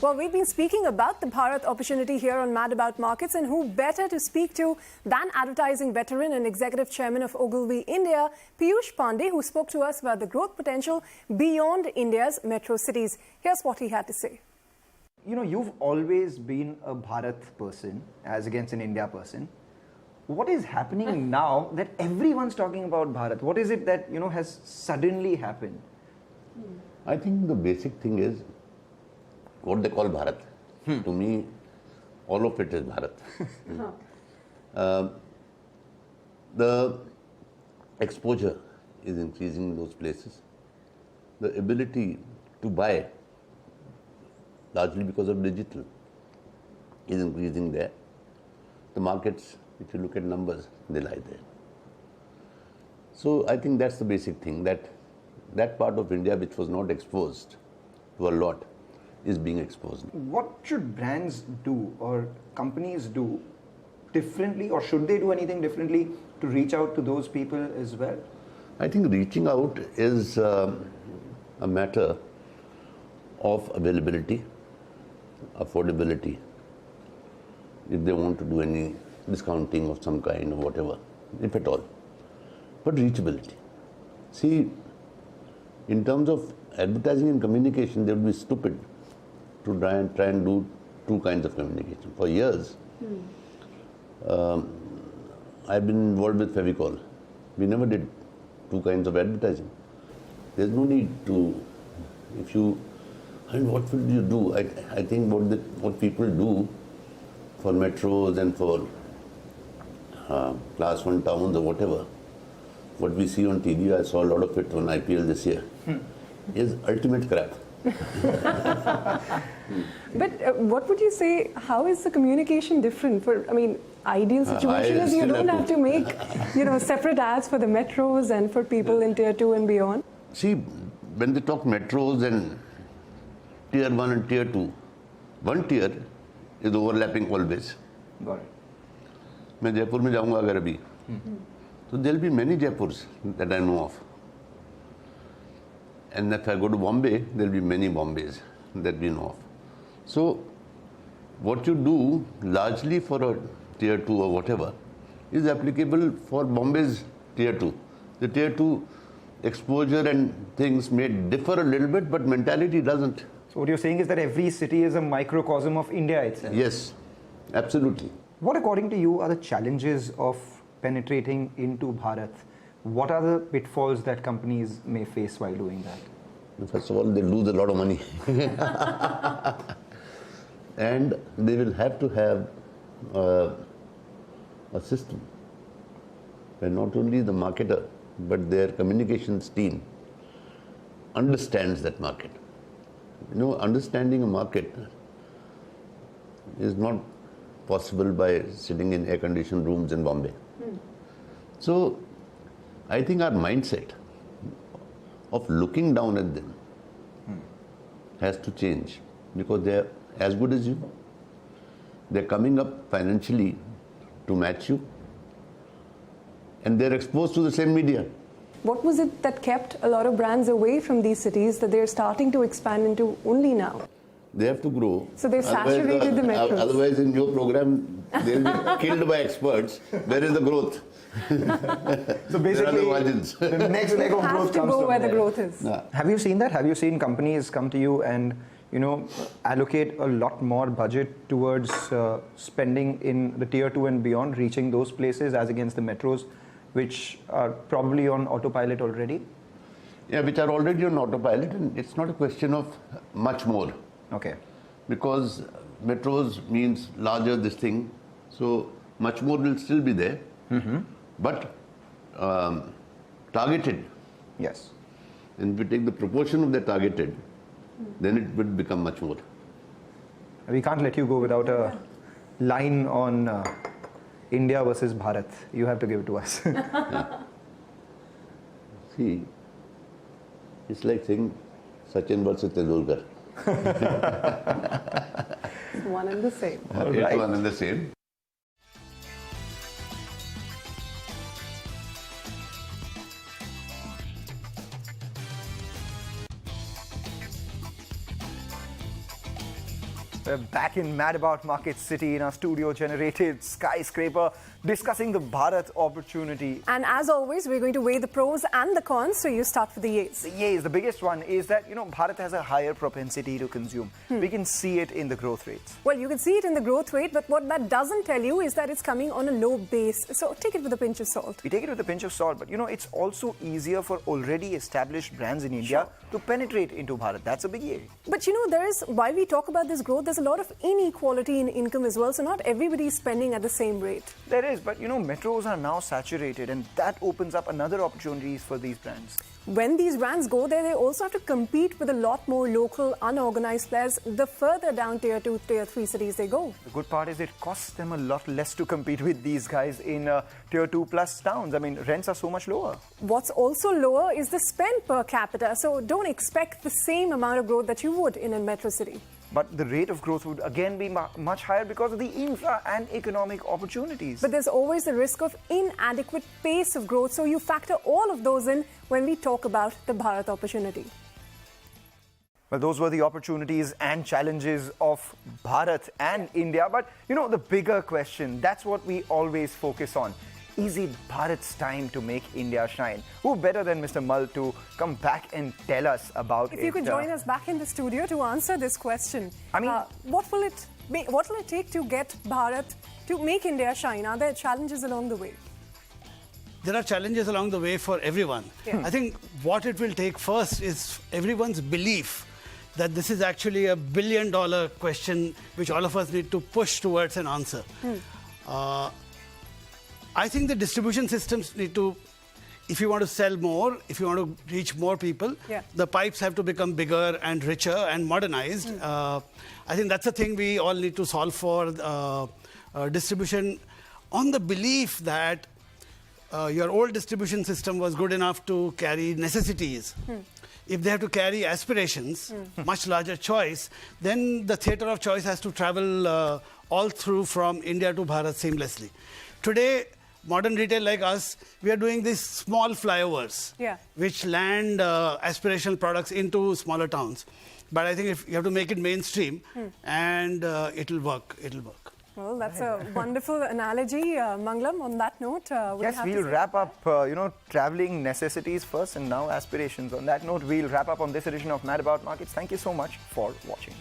Well, we've been speaking about the Bharat opportunity here on Mad About Markets, and who better to speak to than advertising veteran and executive chairman of Ogilvy India, Piyush Pandey, who spoke to us about the growth potential beyond India's metro cities. Here's what he had to say. You know, you've always been a Bharat person as against an India person. What is happening now that everyone's talking about Bharat? What is it that, has suddenly happened? I think the basic thing is what they call Bharat. To me, all of it is Bharat. The exposure is increasing in those places. The ability to buy, largely because of digital, is increasing there. The markets, if you look at numbers, they lie there. So I think that's the basic thing, that part of India which was not exposed to a lot is being exposed. What should brands do or companies do differently, or should they do anything differently to reach out to those people as well? I think reaching out is a matter of availability, affordability, if they want to do any discounting of some kind or whatever, if at all. But reachability. See, in terms of advertising and communication, they would be stupid to try and do two kinds of communication. For years, I've been involved with Fevicol. We never did two kinds of advertising. There's no need to, what will you do? I think what people do for metros and for class 1 towns or whatever, what we see on TV, I saw a lot of it on IPL this year, is ultimate crap. But what would you say, how is the communication different? Ideal situation is you don't have to make, separate ads for the metros and for people in tier 2 and beyond. See, when they talk metros and tier 1 and tier 2, one tier is overlapping always. Got it. मैं जयपुर में जाऊंगा अगर अभी, so there'll be many Jaipurs that I know of. And if I go to Bombay, there'll be many Bombays that we know of. So what you do largely for a tier 2 or whatever is applicable for Bombay's tier 2. The tier 2 exposure and things may differ a little bit, but mentality doesn't. So what you're saying is that every city is a microcosm of India itself? Yes, absolutely. What, according to you, are the challenges of penetrating into Bharat? What are the pitfalls that companies may face while doing that? First of all, they lose a lot of money. And they will have to have a system where not only the marketer, but their communications team understands that market. Understanding a market is not possible by sitting in air-conditioned rooms in Bombay. So, I think our mindset of looking down at them has to change, because they're as good as you. They're coming up financially to match you, and they're exposed to the same media. What was it that kept a lot of brands away from these cities that they're starting to expand into only now? They have to grow. So they've saturated the metros. Otherwise, in your program, they'll be killed by experts. Where is the growth? So basically, the next leg of growth comes go from where there. the growth is. Yeah. Have you seen that? Have you seen companies come to you and allocate a lot more budget towards spending in the tier 2 and beyond, reaching those places as against the metros, which are probably on autopilot already? Yeah, which are already on autopilot, and it's not a question of much more. Okay. Because metros means larger this thing, so much more will still be there, but targeted. Yes. And if we take the proportion of the targeted, then it will become much more. We can't let you go without a line on India versus Bharat. You have to give it to us. Yeah. See, it's like saying Sachin versus Tendulkar. One and the same. It's one and the same. We're back in Mad About Market City in our studio-generated skyscraper, discussing the Bharat opportunity. And as always, we're going to weigh the pros and the cons, so you start with the yays. The yays, the biggest one is that, Bharat has a higher propensity to consume. We can see it in the growth rates. Well, you can see it in the growth rate, but what that doesn't tell you is that it's coming on a low base. So take it with a pinch of salt. We take it with a pinch of salt, but, it's also easier for already established brands in India to penetrate into Bharat. That's a big yay. But, while we talk about this growth, there's a lot of inequality in income as well, so not everybody is spending at the same rate. There is, but metros are now saturated, and that opens up another opportunities for these brands. When these brands go there, they also have to compete with a lot more local, unorganized players the further down tier 2, tier 3 cities they go. The good part is it costs them a lot less to compete with these guys in tier 2 plus towns. I mean, rents are so much lower. What's also lower is the spend per capita, so don't expect the same amount of growth that you would in a metro city. But the rate of growth would again be much higher because of the infra and economic opportunities. But there's always the risk of inadequate pace of growth, so you factor all of those in when we talk about the Bharat opportunity. Well, those were the opportunities and challenges of Bharat and India. But, the bigger question, that's what we always focus on. Is it Bharat's time to make India shine? Who better than Mr. Mal to come back and tell us about it? If you could join us back in the studio to answer this question. I mean, what will it take to get Bharat to make India shine? Are there challenges along the way? There are challenges along the way for everyone. Yeah. I think what it will take first is everyone's belief that this is actually a billion-dollar question which all of us need to push towards an answer. I think the distribution systems need to, if you want to sell more, if you want to reach more people, the pipes have to become bigger and richer and modernized. I think that's a thing we all need to solve for, distribution, on the belief that your old distribution system was good enough to carry necessities. If they have to carry aspirations, much larger choice, then the theatre of choice has to travel all through from India to Bharat seamlessly. Today, modern retail like us, we are doing these small flyovers, which land aspirational products into smaller towns. But I think if you have to make it mainstream, and it'll work. Well, that's a wonderful analogy, Mangalam. On that note, we'll wrap up, traveling necessities first and now aspirations. On that note, we'll wrap up on this edition of Mad About Markets. Thank you so much for watching.